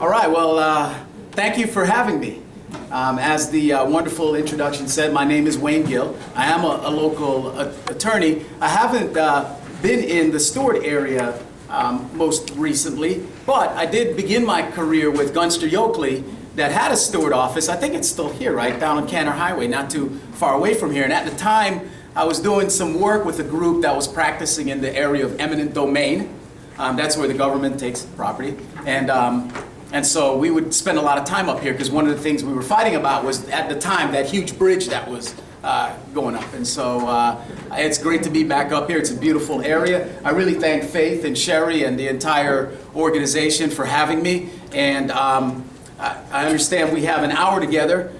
All right, well, thank you for having me. As the wonderful introduction said, my name is Wayne Gill. I am a local attorney. I haven't been in the Stewart area most recently, but I did begin my career with Gunster Yoakley that had a Stewart office. I think it's still here, right, down on Canner Highway, not too far away from here. And at the time, I was doing some work with a group that was practicing in the area of eminent domain. That's where the government takes property. And so we would spend a lot of time up here because one of the things we were fighting about was, at the time, that huge bridge that was going up. And so it's great to be back up here. It's a beautiful area. I really thank Faith and Sherry and the entire organization for having me. And I understand we have an hour together.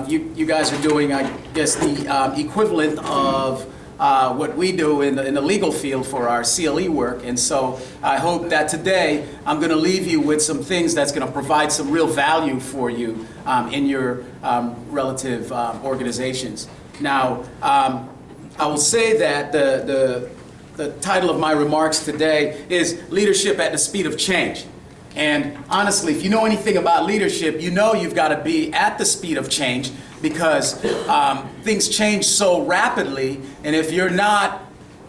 You guys are doing, I guess, the equivalent of what we do in the legal field for our CLE work. And so I hope that today I'm going to leave you with some things that's going to provide some real value for you in your relative organizations. Now, I will say that the title of my remarks today is Leadership at the Speed of Change. And honestly, if you know anything about leadership, you know you've got to be at the speed of change because things change so rapidly, and if you're not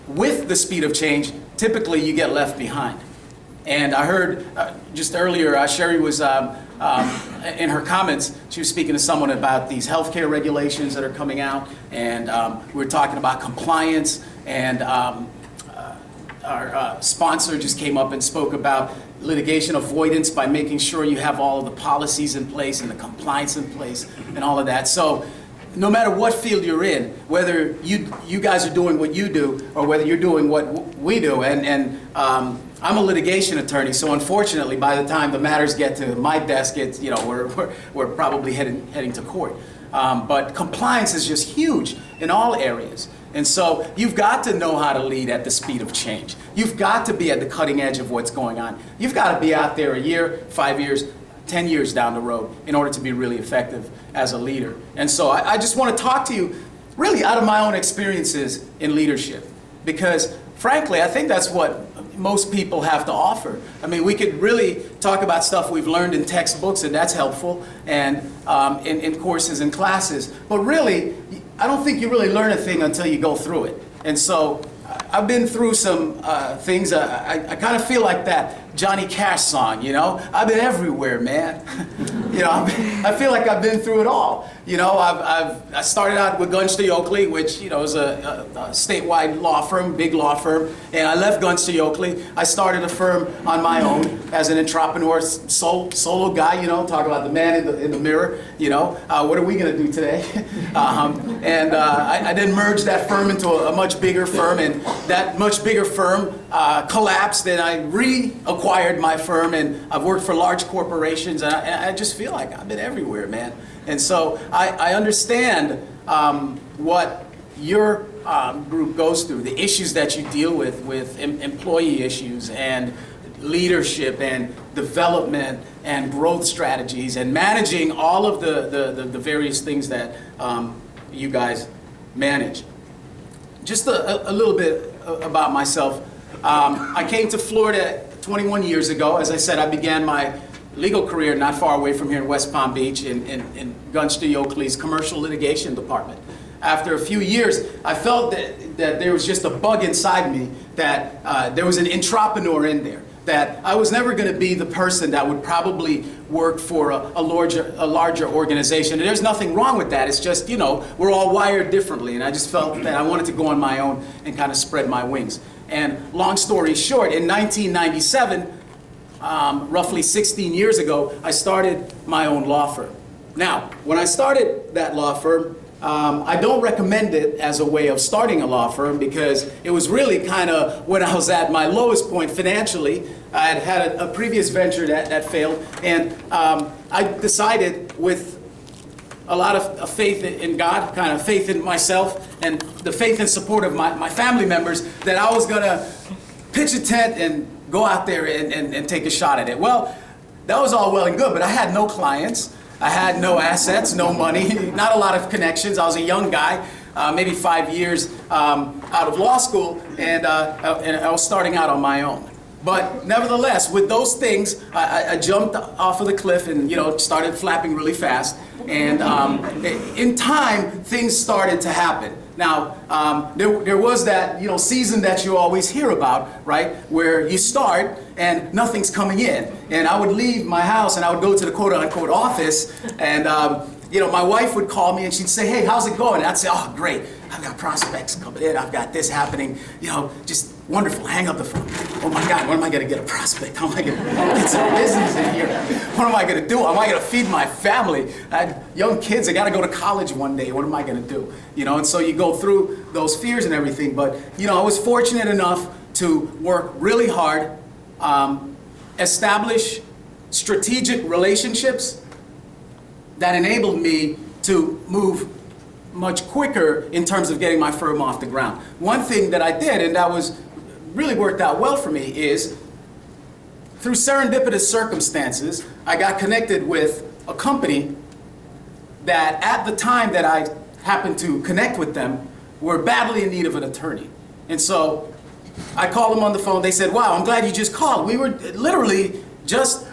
with the speed of change, typically you get left behind. And I heard just earlier, Sherry was, in her comments, she was speaking to someone about these healthcare regulations that are coming out, and we were talking about compliance, and our sponsor just came up and spoke about litigation avoidance by making sure you have all of the policies in place and the compliance in place and all of that. So no matter what field you're in, whether you guys are doing what you do or whether you're doing what we do, and I'm a litigation attorney, so unfortunately by the time the matters get to my desk, it's, you know, we're probably heading to court. But compliance is just huge in all areas. And so you've got to know how to lead at the speed of change. You've got to be at the cutting edge of what's going on. You've got to be out there a year, 5 years, 10 years down the road in order to be really effective as a leader. And so I just want to talk to you really out of my own experiences in leadership, because frankly, I think that's what most people have to offer. I mean, we could really talk about stuff we've learned in textbooks, and that's helpful, and in courses and classes. But really, I don't think you really learn a thing until you go through it. And so I've been through some things. I kind of feel like that Johnny Cash song, you know? I've been everywhere, man. You know, I feel like I've been through it all. You know, I started out with Gunster Yoakley, which, you know, is a statewide law firm, big law firm. And I left Gunster Yoakley. I started a firm on my own as an entrepreneur, solo guy, you know, talk about the man in the mirror, you know. What are we going to do today? I then merged that firm into a much bigger firm, and that much bigger firm collapsed, and I reacquired my firm, and I've worked for large corporations, and I just feel like I've been everywhere, man. And so I understand what your group goes through, the issues that you deal with employee issues and leadership and development and growth strategies and managing all of the various things that you guys manage. Just a little bit about myself. I came to Florida 21 years ago. As I said, I began my legal career not far away from here in West Palm Beach in Gunster Yoakley's commercial litigation department. After a few years, I felt that there was just a bug inside me, that there was an entrepreneur in there, that I was never going to be the person that would probably work for a larger organization. And there's nothing wrong with that. It's just, you know, we're all wired differently. And I just felt that I wanted to go on my own and kind of spread my wings. And long story short, in 1997, roughly 16 years ago, I started my own law firm. Now, when I started that law firm, I don't recommend it as a way of starting a law firm, because it was really kind of when I was at my lowest point financially. I had a previous venture that failed, and I decided, with a lot of faith in God, kind of faith in myself, and the faith and support of my family members, that I was going to pitch a tent and go out there and take a shot at it. Well, that was all well and good, but I had no clients. I had no assets, no money, not a lot of connections. I was a young guy, maybe 5 years out of law school, and I was starting out on my own. But nevertheless, with those things, I jumped off of the cliff and, started flapping really fast. And in time, things started to happen. Now, there was that, season that you always hear about, right? Where you start and nothing's coming in. And I would leave my house and I would go to the quote-unquote office and, my wife would call me and she'd say, "Hey, how's it going?" And I'd say, "Oh, great. I've got prospects coming in. I've got this happening. Just wonderful." Hang up the phone. "Oh my God, when am I going to get a prospect? How am I going to get some business in here? What am I going to do? Am I going to feed my family? I had young kids. I got to go to college one day. What am I going to do?" And so you go through those fears and everything. But, I was fortunate enough to work really hard, establish strategic relationships that enabled me to move much quicker in terms of getting my firm off the ground. One thing that I did, and that was really worked out well for me, is through serendipitous circumstances, I got connected with a company that at the time that I happened to connect with them were badly in need of an attorney. And so I called them on the phone. They said, "Wow, I'm glad you just called. We were literally just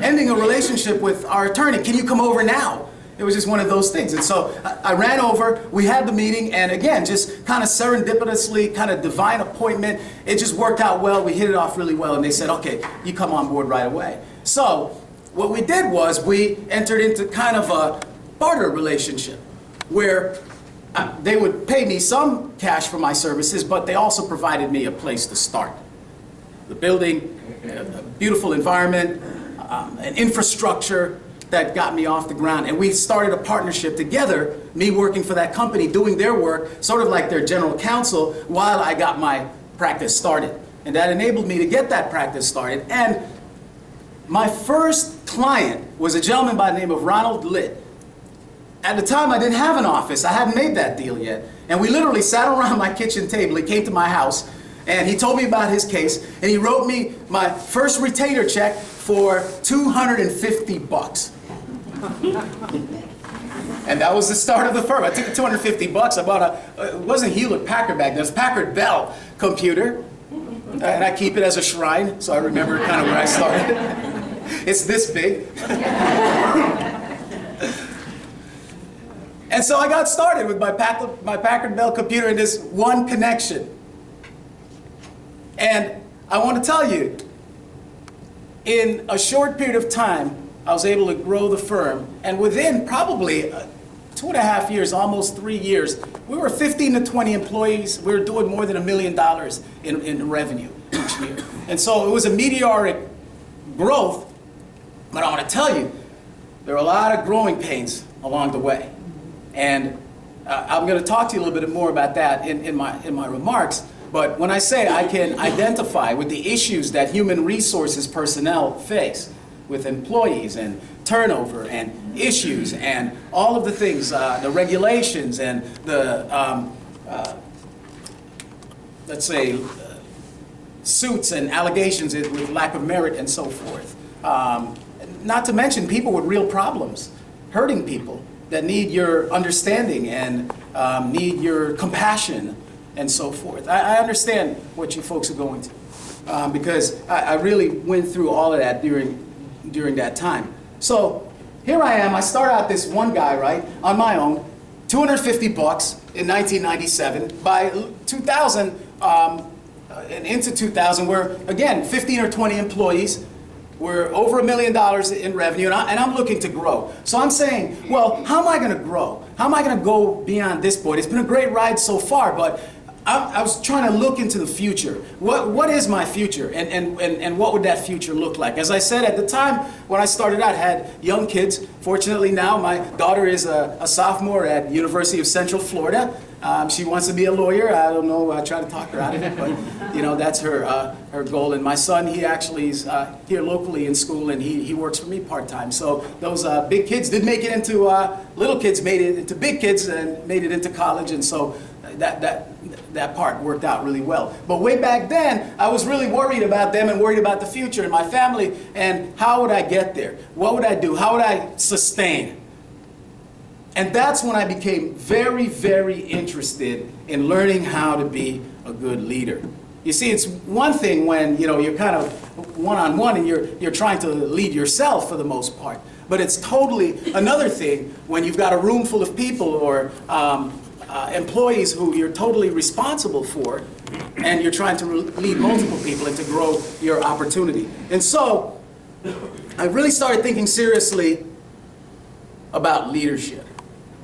ending a relationship with our attorney. Can you come over now?" It was just one of those things. And so I ran over, we had the meeting, and again, just kind of serendipitously, kind of divine appointment, it just worked out well. We hit it off really well, and they said, "Okay, you come on board right away." So what we did was we entered into kind of a barter relationship where they would pay me some cash for my services, but they also provided me a place to start. The building, a beautiful environment, an infrastructure that got me off the ground. And we started a partnership together, me working for that company, doing their work, sort of like their general counsel, while I got my practice started. And that enabled me to get that practice started. And my first client was a gentleman by the name of Ronald Litt. At the time, I didn't have an office. I hadn't made that deal yet. And we literally sat around my kitchen table. He came to my house, and he told me about his case, and he wrote me my first retainer check for $250. And that was the start of the firm. I took the $250. I bought it wasn't Hewlett Packard back then, it was Packard Bell computer. And I keep it as a shrine, so I remember kind of where I started. It's this big. And so I got started with my Packard Bell computer in this one connection. And I want to tell you, in a short period of time, I was able to grow the firm. And within probably 2.5 years, almost 3 years, we were 15 to 20 employees. We were doing more than $1 million in revenue each year. And so it was a meteoric growth. But I want to tell you, there are a lot of growing pains along the way. And I'm going to talk to you a little bit more about that in my remarks. But when I say I can identify with the issues that human resources personnel face with employees and turnover and issues and all of the things, the regulations and the, let's say, suits and allegations with lack of merit and so forth. Not to mention people with real problems, hurting people that need your understanding and need your compassion and so forth. I understand what you folks are going through because I really went through all of that during that time. So here I am. I start out this one guy, right, on my own, $250 in 1997. By 2000 and into 2000, we're again 15 or 20 employees. We're over $1 million in revenue, and I'm looking to grow. So I'm saying, well, how am I going to grow? How am I going to go beyond this point? It's been a great ride so far, but I was trying to look into the future. What is my future, and what would that future look like? As I said, at the time when I started out, I had young kids. Fortunately now, my daughter is a sophomore at University of Central Florida. She wants to be a lawyer. I don't know, I try to talk her out of it, but that's her goal. And my son, he actually is here locally in school, and he works for me part-time. So those big kids did make it into, little kids made it into big kids and made it into college, and so that part worked out really well. But way back then, I was really worried about them and worried about the future and my family and how would I get there? What would I do? How would I sustain? And that's when I became very, very interested in learning how to be a good leader. You see, it's one thing when, you're kind of one-on-one and you're trying to lead yourself for the most part. But it's totally another thing when you've got a room full of people or employees who you're totally responsible for, and you're trying to lead multiple people and to grow your opportunity. And so, I really started thinking seriously about leadership.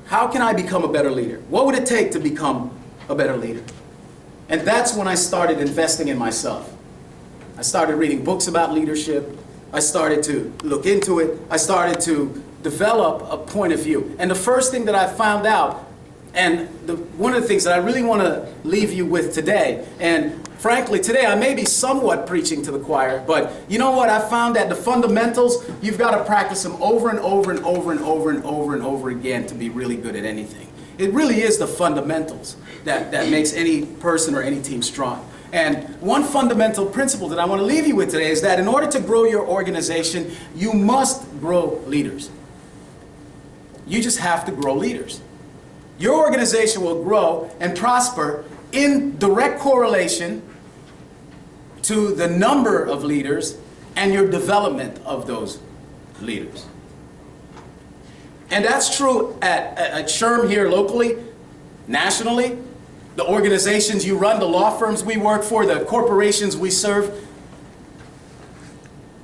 How can I become a better leader? What would it take to become a better leader? And that's when I started investing in myself. I started reading books about leadership. I started to look into it. I started to develop a point of view. And the first thing that I found out, and one of the things that I really want to leave you with today, and frankly, today I may be somewhat preaching to the choir, but you know what? I found that the fundamentals, you've got to practice them over and over and over and over and over and over again to be really good at anything. It really is the fundamentals that makes any person or any team strong. And one fundamental principle that I want to leave you with today is that in order to grow your organization, you must grow leaders. You just have to grow leaders. Your organization will grow and prosper in direct correlation to the number of leaders and your development of those leaders. And that's true at SHRM here locally, nationally, the organizations you run, the law firms we work for, the corporations we serve.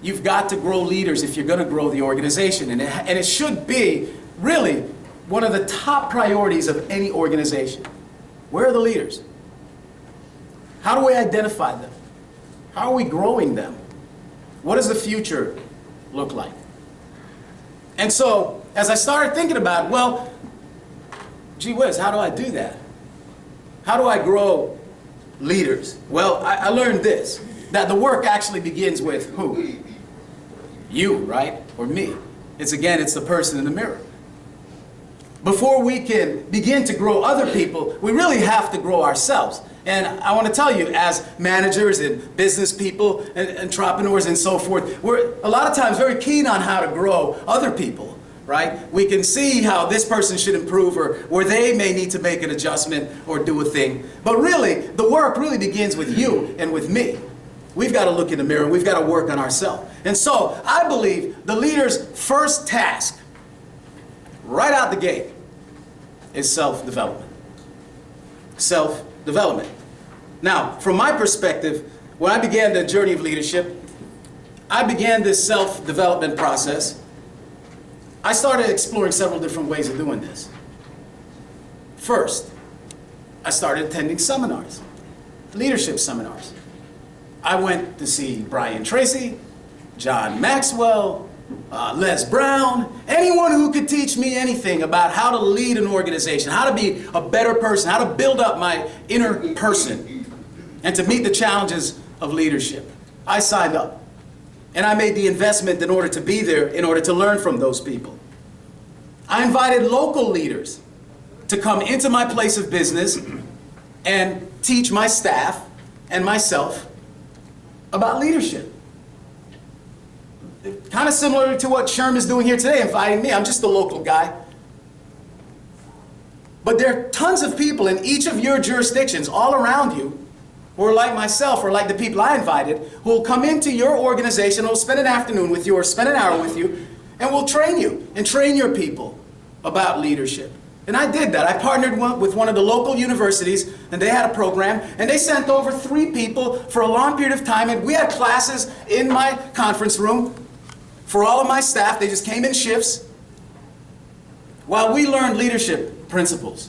You've got to grow leaders if you're going to grow the organization. And it should be really one of the top priorities of any organization. Where are the leaders? How do we identify them? How are we growing them? What does the future look like? And so, as I started thinking about, well, gee whiz, how do I do that? How do I grow leaders? Well, I learned this, that the work actually begins with who? You, right? Or me. It's the person in the mirror. Before we can begin to grow other people, we really have to grow ourselves. And I want to tell you, as managers and business people and entrepreneurs and so forth, we're a lot of times very keen on how to grow other people, right? We can see how this person should improve or where they may need to make an adjustment or do a thing. But really, the work really begins with you and with me. We've got to look in the mirror and we've got to work on ourselves. And so I believe the leader's first task, right out the gate, is self-development. Self-development. Now, from my perspective, when I began the journey of leadership, I began this self-development process. I started exploring several different ways of doing this. First, I started attending seminars, leadership seminars. I went to see Brian Tracy, John Maxwell, Les Brown, anyone who could teach me anything about how to lead an organization, how to be a better person, how to build up my inner person, and to meet the challenges of leadership. I signed up. And I made the investment in order to be there, in order to learn from those people. I invited local leaders to come into my place of business and teach my staff and myself about leadership. Kind of similar to what SHRM is doing here today, inviting me. I'm just a local guy. But there are tons of people in each of your jurisdictions all around you who are like myself or like the people I invited, who will come into your organization, who will spend an afternoon with you or spend an hour with you, and will train you and train your people about leadership. And I did that. I partnered with one of the local universities, and they had a program, and they sent over 3 people for a long period of time, and we had classes in my conference room for all of my staff. They just came in shifts while we learned leadership principles.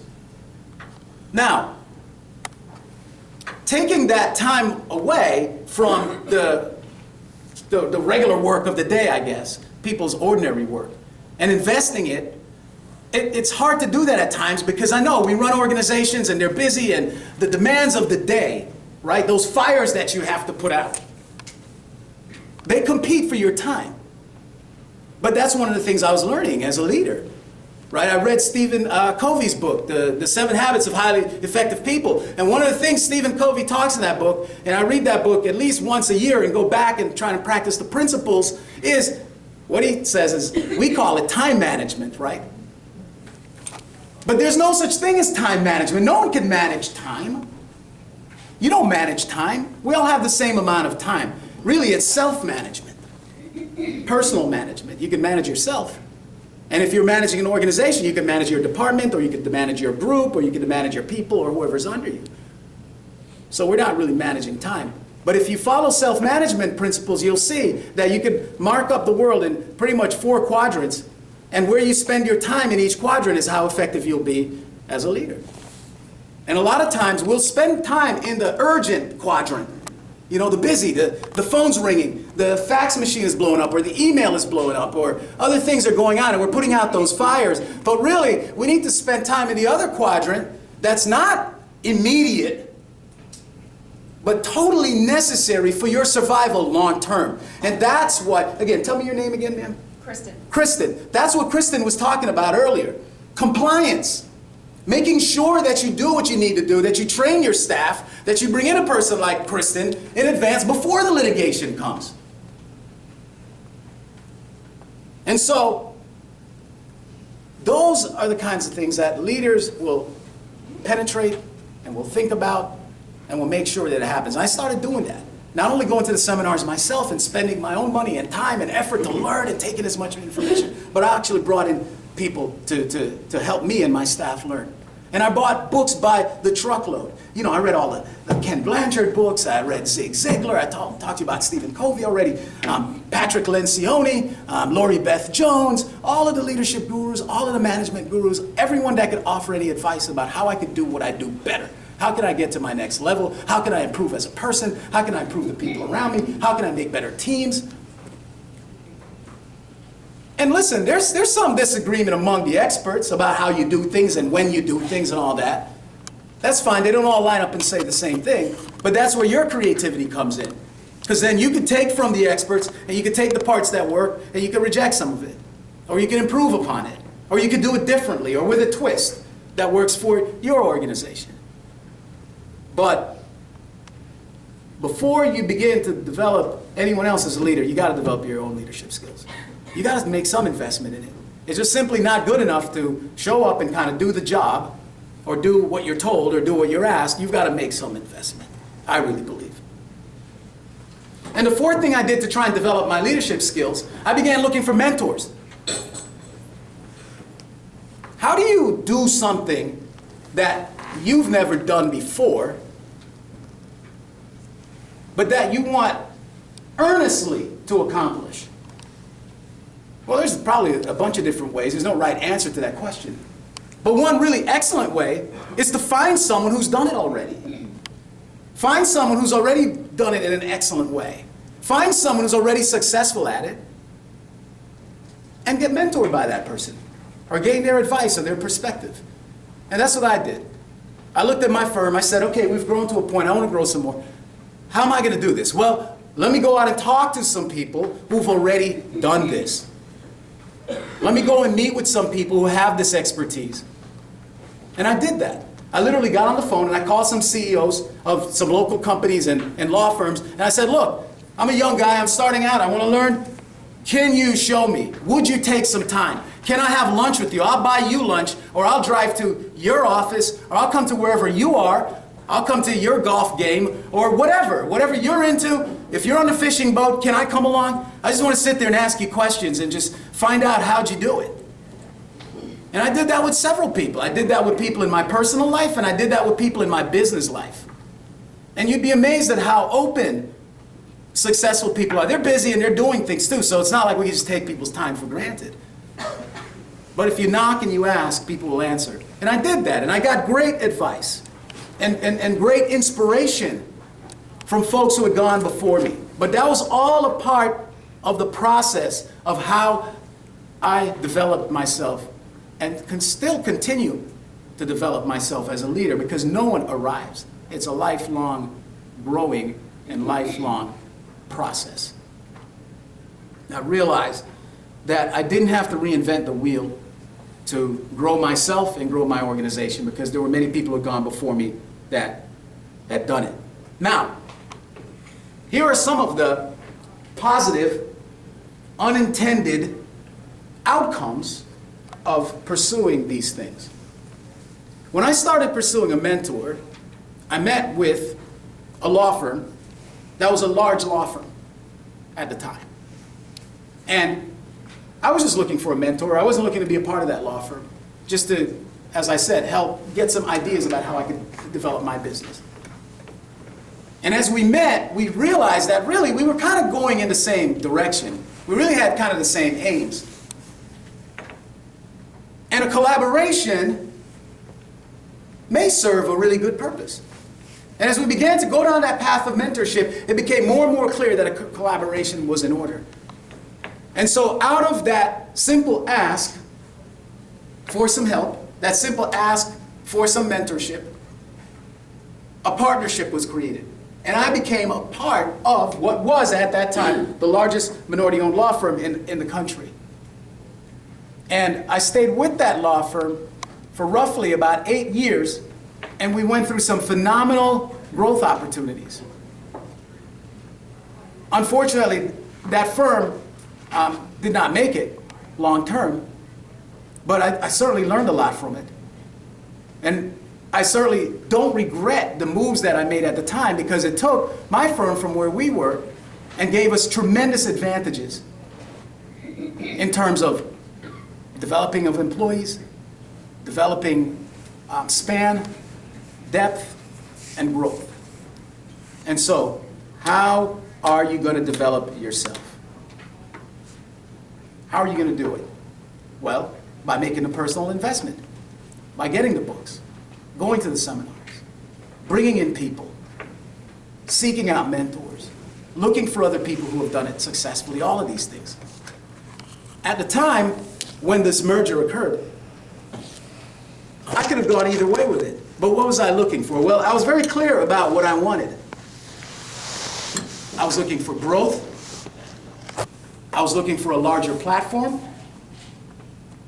Now, taking that time away from the regular work of the day, I guess, people's ordinary work, and investing it's hard to do that at times because I know we run organizations and they're busy and the demands of the day, right, those fires that you have to put out, they compete for your time. But that's one of the things I was learning as a leader. Right, I read Stephen Covey's book, the 7 Habits of Highly Effective People. And one of the things Stephen Covey talks in that book, and I read that book at least once a year and go back and try to practice the principles, is what he says is, we call it time management, right? But there's no such thing as time management. No one can manage time. You don't manage time. We all have the same amount of time. Really, it's self-management, personal management. You can manage yourself. And if you're managing an organization, you can manage your department, or you can manage your group, or you can manage your people, or whoever's under you. So we're not really managing time. But if you follow self-management principles, you'll see that you can mark up the world in pretty much 4 quadrants, and where you spend your time in each quadrant is how effective you'll be as a leader. And a lot of times we'll spend time in the urgent quadrant. You know, the busy, the phone's ringing, the fax machine is blowing up, or the email is blowing up, or other things are going on, and we're putting out those fires. But really, we need to spend time in the other quadrant that's not immediate, but totally necessary for your survival long term. And that's what, again, tell me your name again, ma'am. Kristen. Kristen. That's what Kristen was talking about earlier. Compliance. Making sure that you do what you need to do, that you train your staff, that you bring in a person like Kristen in advance before the litigation comes. And so, those are the kinds of things that leaders will penetrate and will think about and will make sure that it happens. I started doing that. Not only going to the seminars myself and spending my own money and time and effort to learn and taking as much information, but I actually brought in people to help me and my staff learn. And I bought books by the truckload. You know, I read all the Ken Blanchard books. I read Zig Ziglar. I talked to you about Stephen Covey already. Patrick Lencioni, Lori Beth Jones, all of the leadership gurus, all of the management gurus, everyone that could offer any advice about how I could do what I do better. How can I get to my next level? How can I improve as a person? How can I improve the people around me? How can I make better teams? And listen, there's some disagreement among the experts about how you do things and when you do things and all that. That's fine. They don't all line up and say the same thing. But that's where your creativity comes in. Because then you can take from the experts, and you can take the parts that work, and you can reject some of it. Or you can improve upon it. Or you can do it differently, or with a twist that works for your organization. But before you begin to develop anyone else as a leader, you got to develop your own leadership skills. You got to make some investment in it. It's just simply not good enough to show up and kind of do the job, or do what you're told, or do what you're asked. You've got to make some investment, I really believe. And the 4th thing I did to try and develop my leadership skills, I began looking for mentors. How do you do something that you've never done before, but that you want earnestly to accomplish? Well, there's probably a bunch of different ways. There's no right answer to that question. But one really excellent way is to find someone who's done it already. Find someone who's already done it in an excellent way. Find someone who's already successful at it, and get mentored by that person, or gain their advice or their perspective. And that's what I did. I looked at my firm. I said, okay, we've grown to a point. I want to grow some more. How am I going to do this? Well, let me go out and talk to some people who've already done this. Let me go and meet with some people who have this expertise. And I did that. I literally got on the phone and I called some CEOs of some local companies and law firms, and I said, look, I'm a young guy, I'm starting out, I want to learn. Can you show me? Would you take some time? Can I have lunch with you? I'll buy you lunch, or I'll drive to your office, or I'll come to wherever you are. I'll come to your golf game, or whatever you're into. If you're on the fishing boat, can I come along? I just want to sit there and ask you questions and just find out how'd you do it. And I did that with several people. I did that with people in my personal life, and I did that with people in my business life. And you'd be amazed at how open successful people are. They're busy and they're doing things too, so it's not like we can just take people's time for granted. But if you knock and you ask, people will answer. And I did that, and I got great advice and great inspiration from folks who had gone before me. But that was all a part of the process of how I developed myself, and can still continue to develop myself as a leader, because no one arrives. It's a lifelong growing and lifelong process. I realized that I didn't have to reinvent the wheel to grow myself and grow my organization, because there were many people who had gone before me that had done it. Now, here are some of the positive, unintended outcomes of pursuing these things. When I started pursuing a mentor, I met with a law firm that was a large law firm at the time. And I was just looking for a mentor. I wasn't looking to be a part of that law firm, just to, as I said, help get some ideas about how I could develop my business. And as we met, we realized that really we were kind of going in the same direction. We really had kind of the same aims. And a collaboration may serve a really good purpose. And as we began to go down that path of mentorship, it became more and more clear that a collaboration was in order. And so out of that simple ask for some help, that simple ask for some mentorship, a partnership was created. And I became a part of what was at that time the largest minority-owned law firm in the country. And I stayed with that law firm for roughly about 8 years, and we went through some phenomenal growth opportunities. Unfortunately, that firm did not make it long term, but I certainly learned a lot from it. And I certainly don't regret the moves that I made at the time, because it took my firm from where we were and gave us tremendous advantages in terms of developing of employees, developing span, depth, and growth. And so, how are you going to develop yourself? How are you going to do it? Well, by making a personal investment, by getting the books, going to the seminars, bringing in people, seeking out mentors, looking for other people who have done it successfully, all of these things. At the time when this merger occurred, I could have gone either way with it. But what was I looking for? Well, I was very clear about what I wanted. I was looking for growth. I was looking for a larger platform.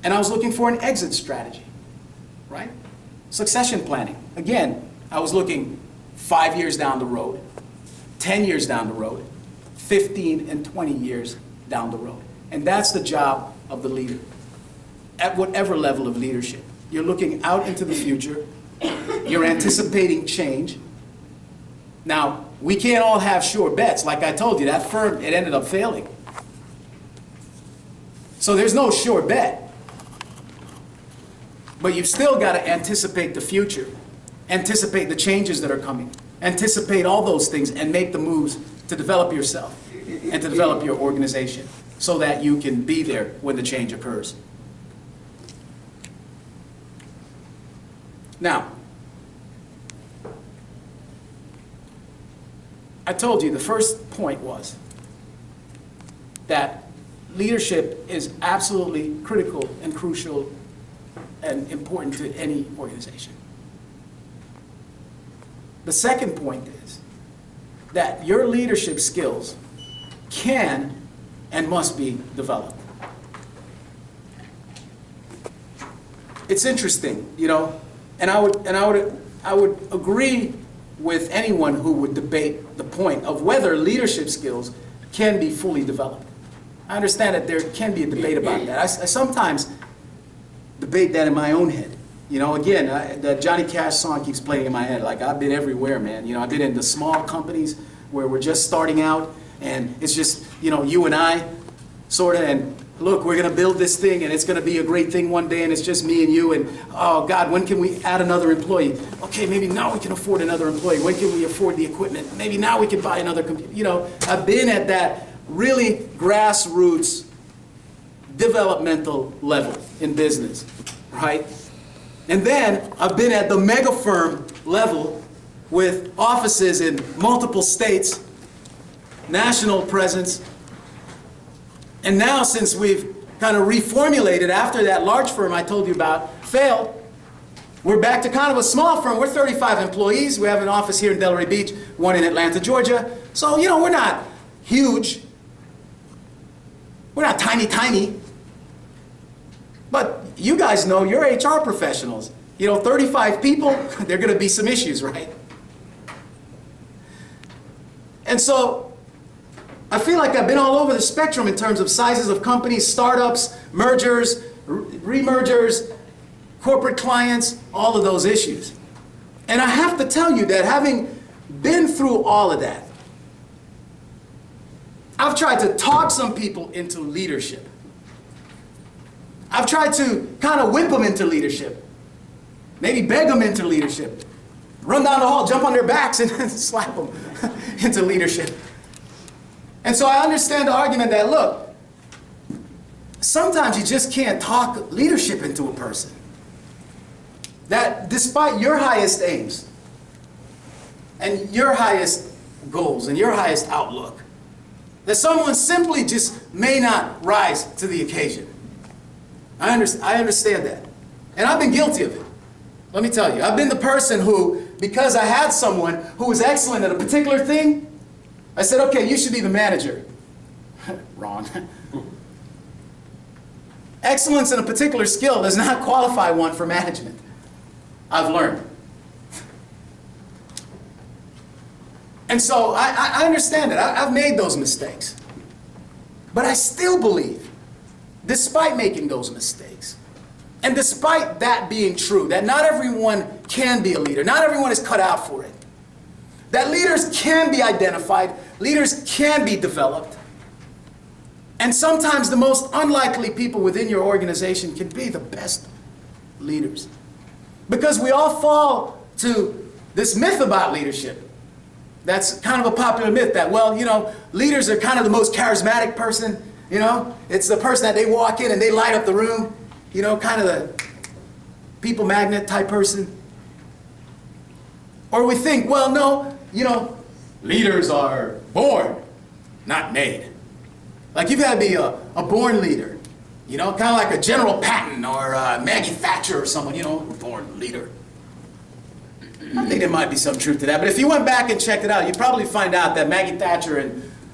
And I was looking for an exit strategy, right? Succession planning. Again, I was looking 5 years down the road, 10 years down the road, 15 and 20 years down the road. And that's the job of the leader, at whatever level of leadership. You're looking out into the future. You're anticipating change. Now, we can't all have sure bets. Like I told you, that firm, it ended up failing. So there's no sure bet. But you've still got to anticipate the future, anticipate the changes that are coming, anticipate all those things, and make the moves to develop yourself and to develop your organization so that you can be there when the change occurs. Now, I told you the first point was that leadership is absolutely critical and crucial and important to any organization. The second point is that your leadership skills can and must be developed. It's interesting, you know, and I would agree with anyone who would debate the point of whether leadership skills can be fully developed. I understand that there can be a debate about that. I sometimes debate that in my own head. You know, again, the Johnny Cash song keeps playing in my head. Like, I've been everywhere, man. You know, I've been in the small companies where we're just starting out, and it's just, you know, you and I, sort of, and look, we're going to build this thing, and it's going to be a great thing one day, and it's just me and you, and oh, God, when can we add another employee? Okay, maybe now we can afford another employee. When can we afford the equipment? Maybe now we can buy another computer. You know, I've been at that really grassroots developmental level in business, right? And then I've been at the mega firm level with offices in multiple states, national presence. And now, since we've kind of reformulated after that large firm I told you about failed, we're back to kind of a small firm. We're 35 employees. We have an office here in Delray Beach, one in Atlanta, Georgia. So, you know, we're not huge. We're not tiny. But you guys know, you're HR professionals. You know, 35 people, there are going to be some issues, right? And so I feel like I've been all over the spectrum in terms of sizes of companies, startups, mergers, remergers, corporate clients, all of those issues. And I have to tell you that having been through all of that. I've tried to talk some people into leadership. I've tried to kind of whip them into leadership. Maybe beg them into leadership. Run down the hall, jump on their backs, and slap them into leadership. And so I understand the argument that, look, sometimes you just can't talk leadership into a person. That despite your highest aims and your highest goals and your highest outlook, that someone simply just may not rise to the occasion. I understand that. And I've been guilty of it. Let me tell you, I've been the person who, because I had someone who was excellent at a particular thing, I said, okay, you should be the manager. Wrong. Excellence in a particular skill does not qualify one for management. I've learned. And so I understand it. I've made those mistakes. But I still believe, despite making those mistakes, and despite that being true, that not everyone can be a leader, not everyone is cut out for it, that leaders can be identified, leaders can be developed, and sometimes the most unlikely people within your organization can be the best leaders. Because we all fall to this myth about leadership. That's kind of a popular myth that, well, you know, leaders are kind of the most charismatic person, you know. It's the person that they walk in and they light up the room, you know, kind of the people magnet type person. Or we think, well, no, you know, leaders are born, not made. Like you've got to be a born leader, you know, kind of like a General Patton or Maggie Thatcher or someone, you know, a born leader. I think there might be some truth to that, but if you went back and checked it out, you'd probably find out that Maggie Thatcher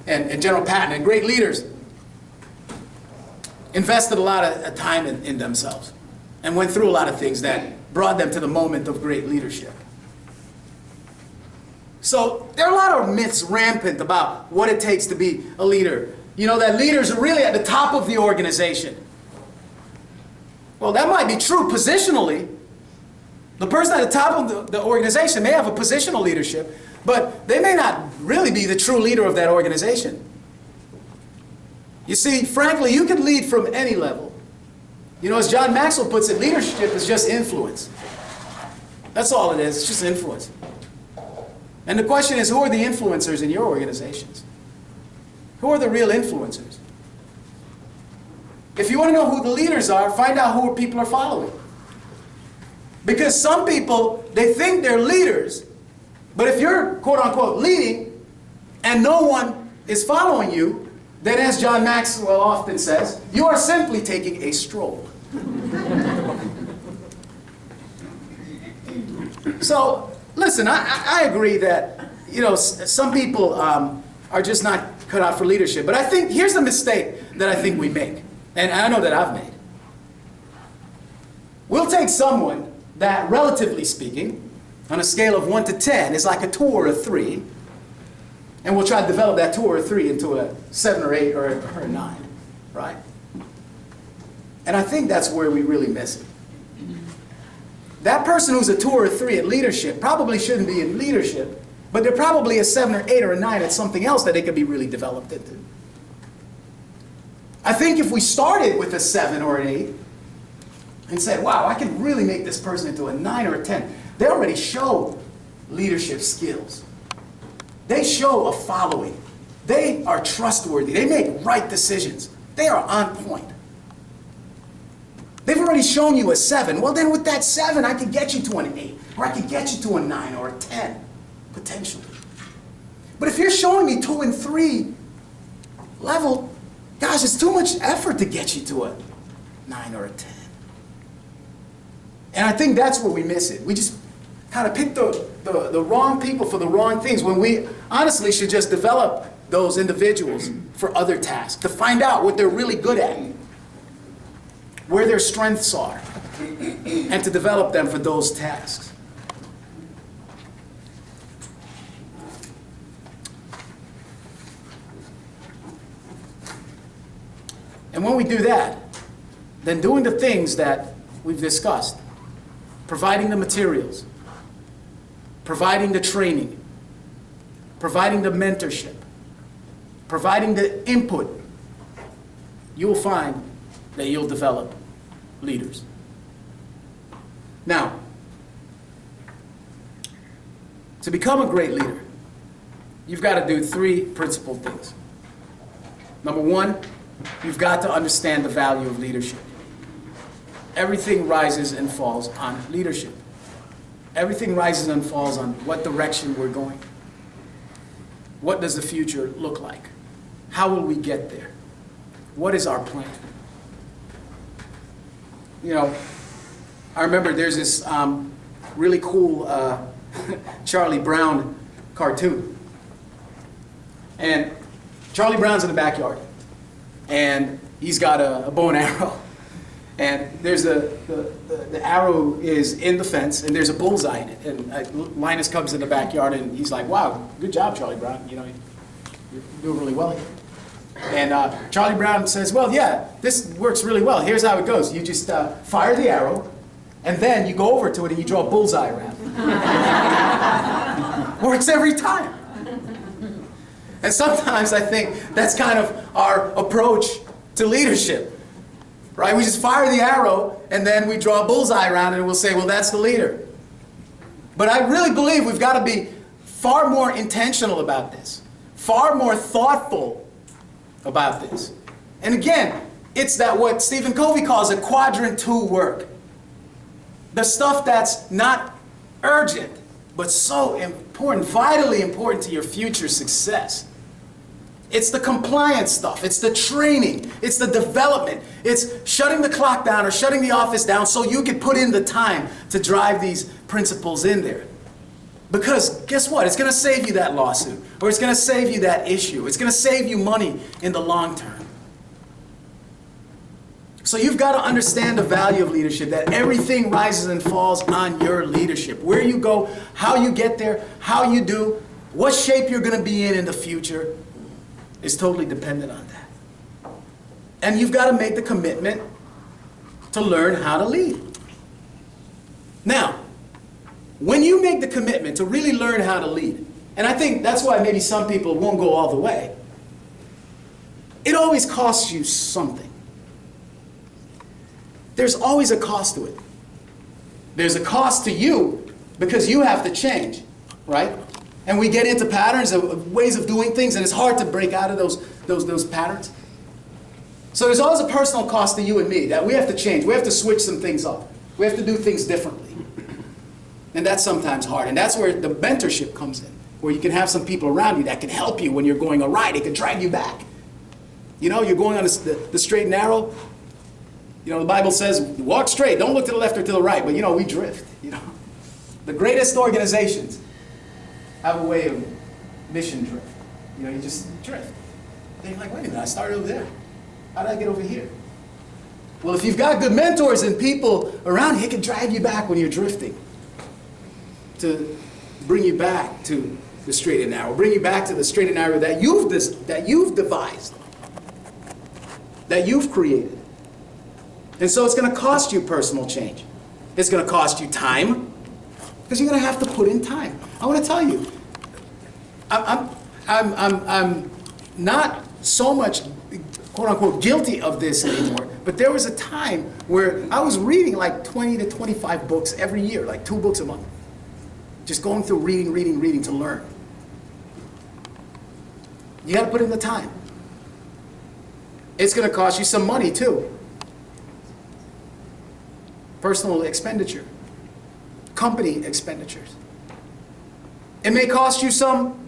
and General Patton and great leaders invested a lot of time in themselves and went through a lot of things that brought them to the moment of great leadership. So there are a lot of myths rampant about what it takes to be a leader. You know, that leaders are really at the top of the organization. Well, that might be true positionally. The person at the top of the organization may have a positional leadership, but they may not really be the true leader of that organization. You see, frankly, you can lead from any level. You know, as John Maxwell puts it, leadership is just influence. That's all it is. It's just influence. And the question is, who are the influencers in your organizations? Who are the real influencers? If you want to know who the leaders are, find out who people are following. Because some people, they think they're leaders, but if you're, quote unquote, leading and no one is following you, then as John Maxwell often says, you are simply taking a stroll. So, listen, I agree that, you know, some people are just not cut out for leadership. But I think, here's the mistake that I think we make, and I know that I've made. We'll take someone that, relatively speaking, on a scale of 1 to 10, is like a 2 or a 3, and we'll try to develop that 2 or a 3 into a 7 or 8 or a 9, right? And I think that's where we really miss it. That person who's a 2 or a 3 at leadership probably shouldn't be in leadership, but they're probably a 7 or 8 or a 9 at something else that they could be really developed into. I think if we started with a 7 or an 8 and said, wow, I can really make this person into a 9 or a 10, they already show leadership skills. They show a following. They are trustworthy. They make right decisions. They are on point. They've already shown you a 7. Well, then with that 7, I could get you to an 8, or I could get you to a 9 or a 10, potentially. But if you're showing me 2 and 3 level, gosh, it's too much effort to get you to a 9 or a 10. And I think that's where we miss it. We just kind of pick the wrong people for the wrong things, when we honestly should just develop those individuals for other tasks, to find out what they're really good at, where their strengths are, and to develop them for those tasks. And when we do that, then doing the things that we've discussed, providing the materials, providing the training, providing the mentorship, providing the input, you will find that you'll develop leaders. Now, to become a great leader, you've got to do three principal things. Number one, you've got to understand the value of leadership. Everything rises and falls on leadership. Everything rises and falls on what direction we're going. What does the future look like? How will we get there? What is our plan? You know, I remember there's this really cool Charlie Brown cartoon. And Charlie Brown's in the backyard. And he's got a bow and arrow. And there's the arrow is in the fence, and there's a bullseye in it. And Linus comes in the backyard, and he's like, "Wow, good job, Charlie Brown. You know, you're doing really well here." And Charlie Brown says, "Well, yeah, this works really well. Here's how it goes. You just fire the arrow, and then you go over to it and you draw a bullseye around it." Works every time. And sometimes I think that's kind of our approach to leadership. Right? We just fire the arrow, and then we draw a bullseye around it, and we'll say, well, that's the leader. But I really believe we've got to be far more intentional about this, far more thoughtful about this. And again, it's that what Stephen Covey calls a quadrant 2 work. The stuff that's not urgent, but so important, vitally important to your future success. It's the compliance stuff. It's the training. It's the development. It's shutting the clock down or shutting the office down so you can put in the time to drive these principles in there. Because guess what? It's going to save you that lawsuit, or it's going to save you that issue. It's going to save you money in the long term. So you've got to understand the value of leadership, that everything rises and falls on your leadership. Where you go, how you get there, how you do, what shape you're going to be in the future is totally dependent on that. And you've got to make the commitment to learn how to lead. Now, when you make the commitment to really learn how to lead, and I think that's why maybe some people won't go all the way, it always costs you something. There's always a cost to it. There's a cost to you because you have to change, right? And we get into patterns of ways of doing things, and it's hard to break out of those patterns. So there's always a personal cost to you and me that we have to change. We have to switch some things up. We have to do things differently. And that's sometimes hard. And that's where the mentorship comes in, where you can have some people around you that can help you when you're going awry. They can drag you back. You know, you're going on the straight and narrow. You know, the Bible says, walk straight. Don't look to the left or to the right. But, you know, we drift. You know, the greatest organizations have a way of mission drift. You know, you just drift. Then you're like, wait a minute, I started over there. How did I get over here? Well, if you've got good mentors and people around, he can drag you back when you're drifting to bring you back to the straight and narrow, bring you back to the straight and narrow that you've devised, that you've created. And so it's going to cost you personal change. It's going to cost you time, because you're going to have to put in time. I want to tell you, I'm not so much, quote unquote, guilty of this anymore, but there was a time where I was reading like 20 to 25 books every year, like 2 books a month. Just going through reading to learn. You got to put in the time. It's going to cost you some money too. Personal expenditure. Company expenditures. It may cost you some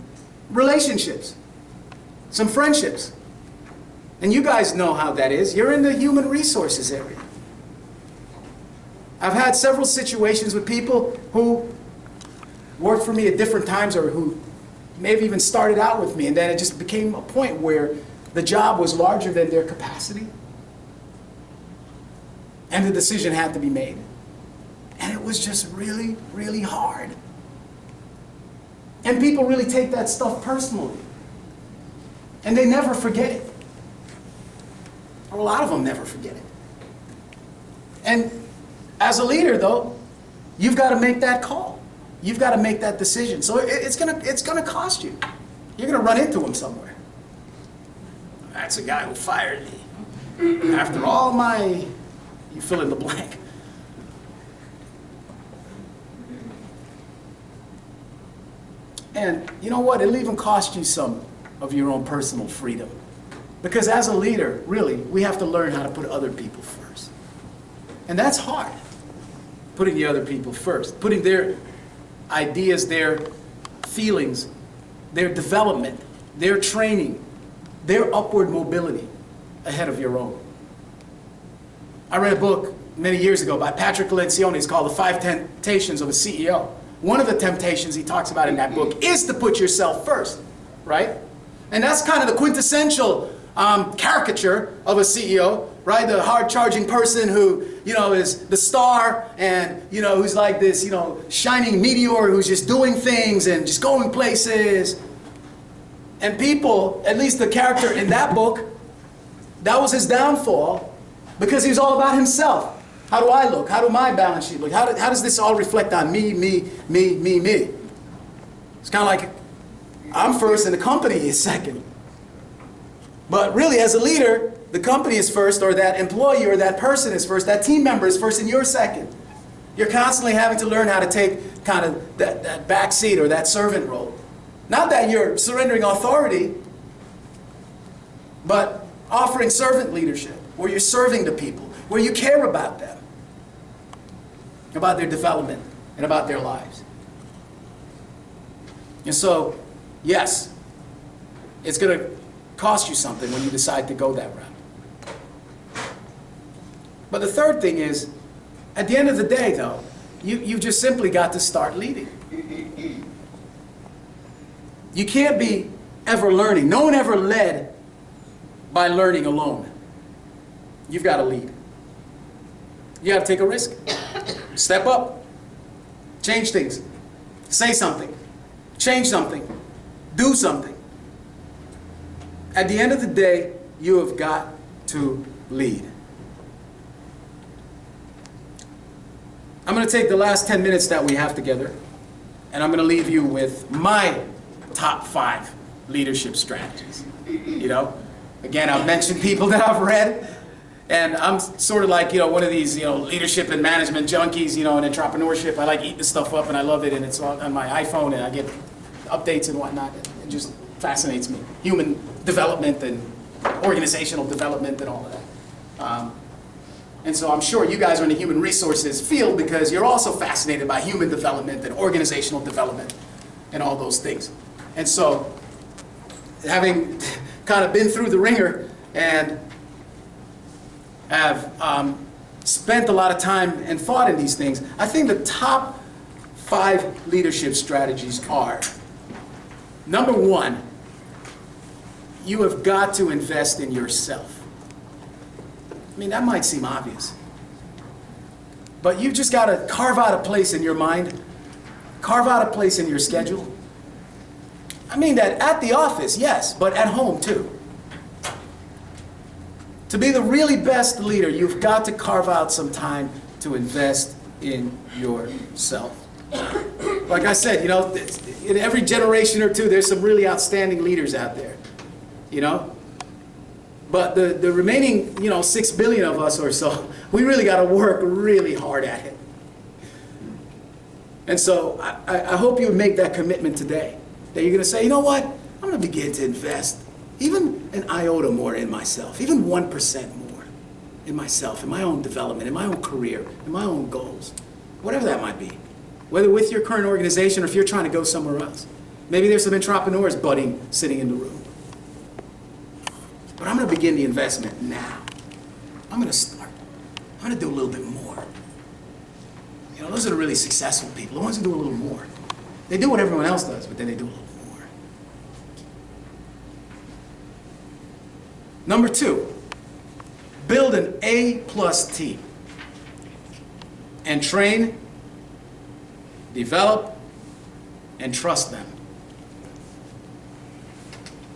relationships, some friendships. And you guys know how that is. You're in the human resources area. I've had several situations with people who worked for me at different times, or who may have even started out with me, and then it just became a point where the job was larger than their capacity, and the decision had to be made. And it was just really, really hard. And people really take that stuff personally. And they never forget it. Or a lot of them never forget it. And as a leader, though, you've got to make that call. You've got to make that decision. So it's gonna cost you. You're going to run into him somewhere. That's a guy who fired me. After all my, you fill in the blank. And you know what? It'll even cost you some of your own personal freedom. Because as a leader, really, we have to learn how to put other people first. And that's hard. Putting the other people first. Putting their ideas, their feelings, their development, their training, their upward mobility ahead of your own. I read a book many years ago by Patrick Lencioni. It's called The 5 Temptations of a CEO. One of the temptations he talks about in that book is to put yourself first, right? And that's kind of the quintessential caricature of a CEO, right? The hard-charging person who, is the star and, who's like this, shining meteor who's just doing things and just going places. And people, at least the character in that book, that was his downfall because he was all about himself. How do I look? How do my balance sheet look? How does this all reflect on me? It's kind of like I'm first and the company is second. But really, as a leader, the company is first, or that employee or that person is first, that team member is first, and you're second. You're constantly having to learn how to take kind of that back seat or that servant role. Not that you're surrendering authority, but offering servant leadership, where you're serving the people, where you care about them, about their development, and about their lives. And so, yes, it's going to cost you something when you decide to go that route. But the third thing is, at the end of the day, though, you've just simply got to start leading. You can't be ever learning. No one ever led by learning alone. You've got to lead. You got to take a risk. Step up. Change things. Say something. Change something. Do something. At the end of the day, you have got to lead. I'm going to take the last 10 minutes that we have together, and I'm going to leave you with my top 5 leadership strategies. Again, I've mentioned people that I've read, and I'm sort of like, one of these, leadership and management junkies, and entrepreneurship. I like eating this stuff up, and I love it, and it's on my iPhone, and I get updates and whatnot. It just fascinates me. Human development and organizational development and all of that. And so I'm sure you guys are in the human resources field because you're also fascinated by human development and organizational development and all those things. And so, having kind of been through the ringer and have spent a lot of time and thought in these things, I think the top 5 leadership strategies are, number 1, you have got to invest in yourself. I mean, that might seem obvious, but you've just got to carve out a place in your mind, carve out a place in your schedule. I mean that at the office, yes, but at home too. To be the really best leader, you've got to carve out some time to invest in yourself. Like I said, in every generation or two, there's some really outstanding leaders out there, But the remaining, 6 billion of us or so, we really got to work really hard at it. And so I hope you make that commitment today. That you're going to say, you know what? I'm going to begin to invest even an iota more in myself, even 1% more in myself, in my own development, in my own career, in my own goals, whatever that might be. Whether with your current organization or if you're trying to go somewhere else. Maybe there's some entrepreneurs budding sitting in the room. But I'm going to begin the investment now. I'm going to start. I'm going to do a little bit more. Those are the really successful people, the ones who do a little more. They do what everyone else does, but then they do a little more. Number 2, build an A+ team and train, develop, and trust them.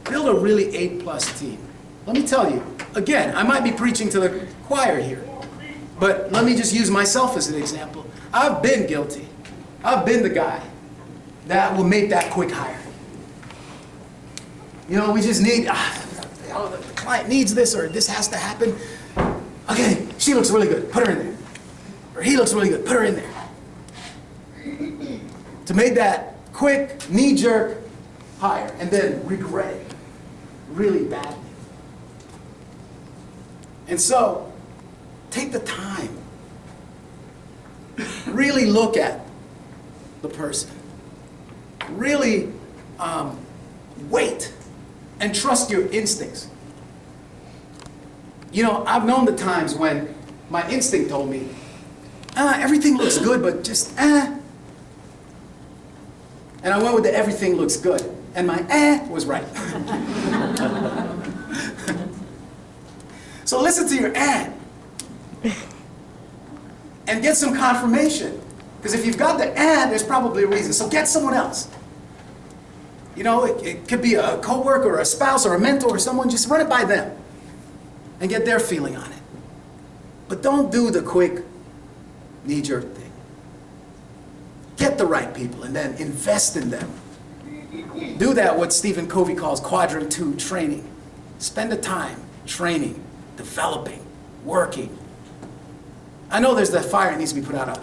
Build a really A+ team. Let me tell you, again, I might be preaching to the choir here, but let me just use myself as an example. I've been guilty. I've been the guy that will make that quick hire. You know, we just need, the client needs this, or this has to happen. Okay, she looks really good, put her in there. Or he looks really good, put her in there. To make that quick, knee-jerk hire, and then regret it really badly. And so, take the time. Really look at the person. Really wait and trust your instincts. You know, I've known the times when my instinct told me, everything looks good, but just, And I went with the everything looks good. And my was right. So listen to your and get some confirmation. Because if you've got the there's probably a reason. So get someone else. You know, it could be a coworker or a spouse or a mentor or someone. Just run it by them and get their feeling on it. But don't do the quick knee-jerk thing. Get the right people and then invest in them. Do that, what Stephen Covey calls quadrant 2 training. Spend the time training, developing, working. I know there's that fire that needs to be put out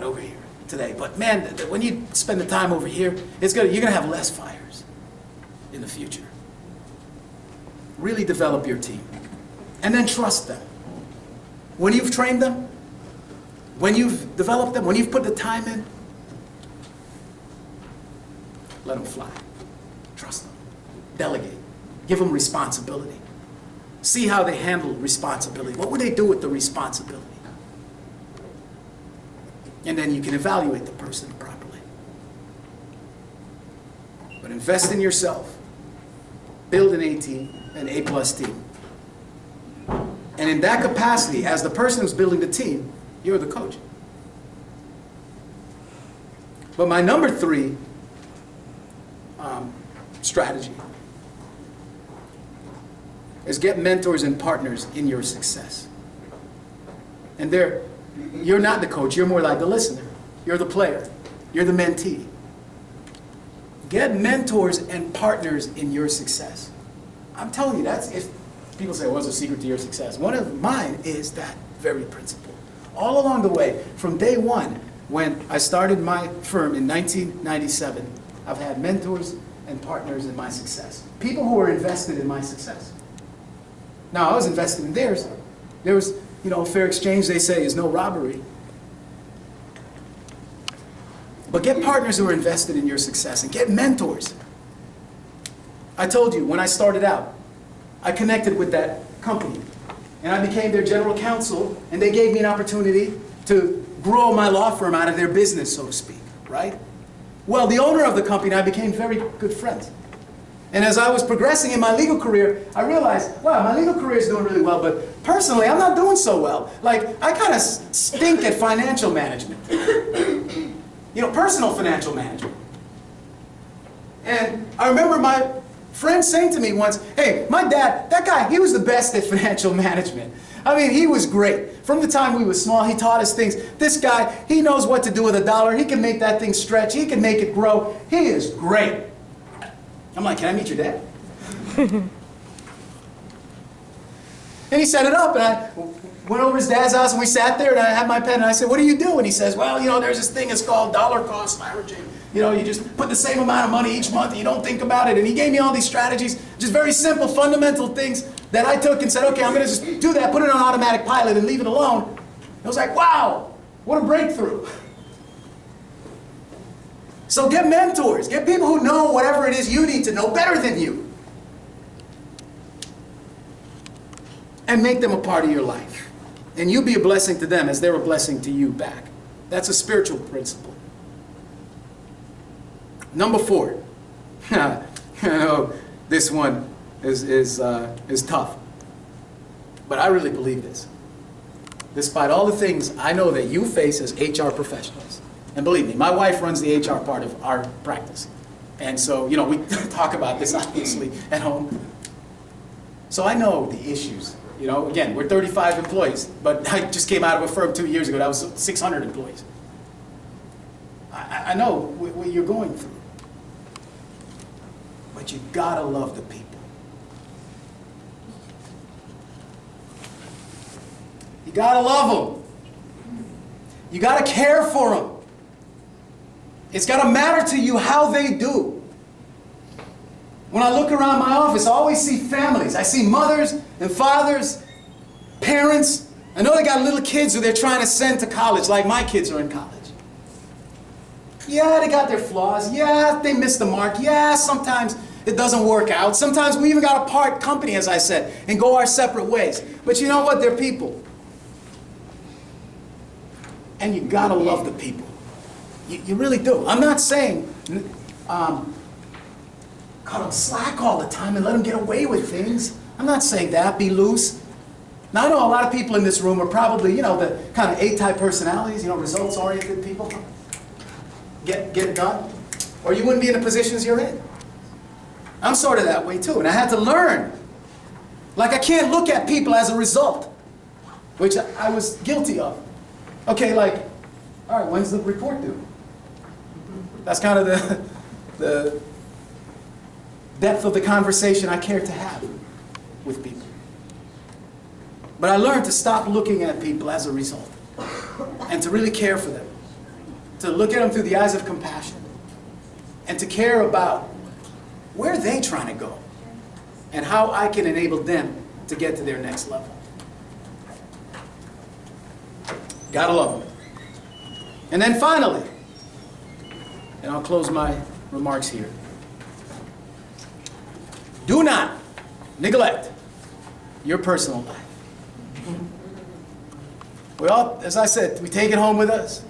over here today, but man, when you spend the time over here, you're gonna have less fires in the future. Really develop your team. And then trust them. When you've trained them, when you've developed them, when you've put the time in, let them fly. Trust them. Delegate. Give them responsibility. See how they handle responsibility. What would they do with the responsibility? And then you can evaluate the person properly. But invest in yourself. Build an A team, an A+ team. And in that capacity, as the person who's building the team, you're the coach. But my number 3 strategy is get mentors and partners in your success. And you're not the coach, you're more like the listener. You're the player. You're the mentee. Get mentors and partners in your success. I'm telling you, if people say, what's the secret to your success? One of mine is that very principle. All along the way, from day one, when I started my firm in 1997, I've had mentors and partners in my success. People who were invested in my success. Now, I was invested in theirs. There was, fair exchange, they say, is no robbery. But get partners who are invested in your success and get mentors. I told you, when I started out, I connected with that company. And I became their general counsel, and they gave me an opportunity to grow my law firm out of their business, so to speak, right? Well, the owner of the company and I became very good friends. And as I was progressing in my legal career, I realized, wow, my legal career is doing really well, but personally, I'm not doing so well. Like, I kind of stink at financial management. Personal financial management. And I remember my friend saying to me once, hey, my dad, that guy, he was the best at financial management. I mean, he was great. From the time we were small, he taught us things. This guy, he knows what to do with a dollar. He can make that thing stretch. He can make it grow. He is great. I'm like, can I meet your dad? And he set it up, and I went over his dad's house, and we sat there, and I had my pen, and I said, what do you do? And he says, well, there's this thing, it's called dollar cost averaging. You just put the same amount of money each month, and you don't think about it. And he gave me all these strategies, just very simple, fundamental things that I took and said, okay, I'm going to just do that, put it on automatic pilot, and leave it alone. I was like, wow, what a breakthrough. So get mentors, get people who know whatever it is you need to know better than you. And make them a part of your life. And you be a blessing to them as they're a blessing to you back. That's a spiritual principle. Number 4. I know this one is tough. But I really believe this. Despite all the things I know that you face as HR professionals. And believe me, my wife runs the HR part of our practice. And so, we talk about this obviously at home. So I know the issues. Again, we're 35 employees, but I just came out of a firm 2 years ago that was 600 employees. I know what you're going through. But but you gotta love the people. You gotta love them. You gotta care for them. It's gotta matter to you how they do. When I look around my office, I always see families. I see mothers and fathers, parents. I know they got little kids who they're trying to send to college, like my kids are in college. Yeah, they got their flaws. Yeah, they missed the mark. Yeah, sometimes it doesn't work out. Sometimes we even got to part company, as I said, and go our separate ways. But you know what? They're people. And you got to love the people. You really do. I'm not saying cut them slack all the time and let them get away with things. I'm not saying that. Be loose. Now, I know a lot of people in this room are probably, the kind of A-type personalities, results-oriented people. Get it done. Or you wouldn't be in the positions you're in. I'm sort of that way too, and I had to learn. Like, I can't look at people as a result, which I was guilty of. Okay, like, all right, when's the report due? That's kind of the depth of the conversation I care to have with people. But I learned to stop looking at people as a result and to really care for them, to look at them through the eyes of compassion and to care about where they're trying to go and how I can enable them to get to their next level. Gotta love them. And then finally, and I'll close my remarks here, do not neglect your personal life. We all, as I said, we take it home with us.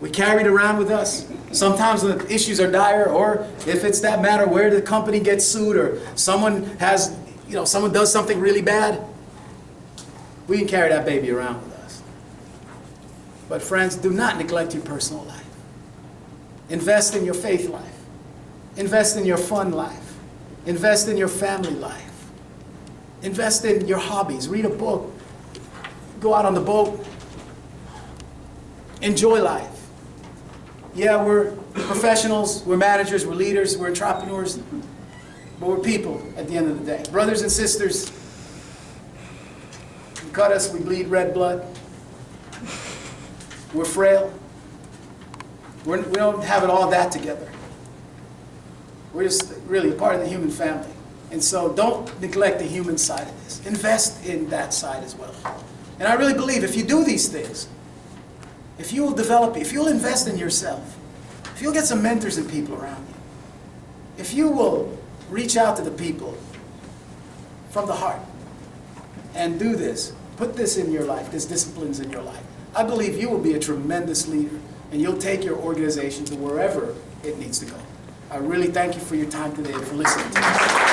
We carry it around with us. Sometimes when the issues are dire, or if it's that matter where the company gets sued, or someone has, someone does something really bad, we can carry that baby around with us. But friends, do not neglect your personal life. Invest in your faith life. Invest in your fun life. Invest in your family life. Invest in your hobbies. Read a book. Go out on the boat. Enjoy life. Yeah, we're professionals, we're managers, we're leaders, we're entrepreneurs, but we're people at the end of the day. Brothers and sisters, you cut us, we bleed red blood. We're frail. We don't have it all that together. We're just really a part of the human family. And so don't neglect the human side of this. Invest in that side as well. And I really believe if you do these things, if you will develop, if you'll invest in yourself, if you'll get some mentors and people around you, if you will reach out to the people from the heart and do this, put this in your life, these disciplines in your life, I believe you will be a tremendous leader and you'll take your organization to wherever it needs to go. I really thank you for your time today and for listening to me.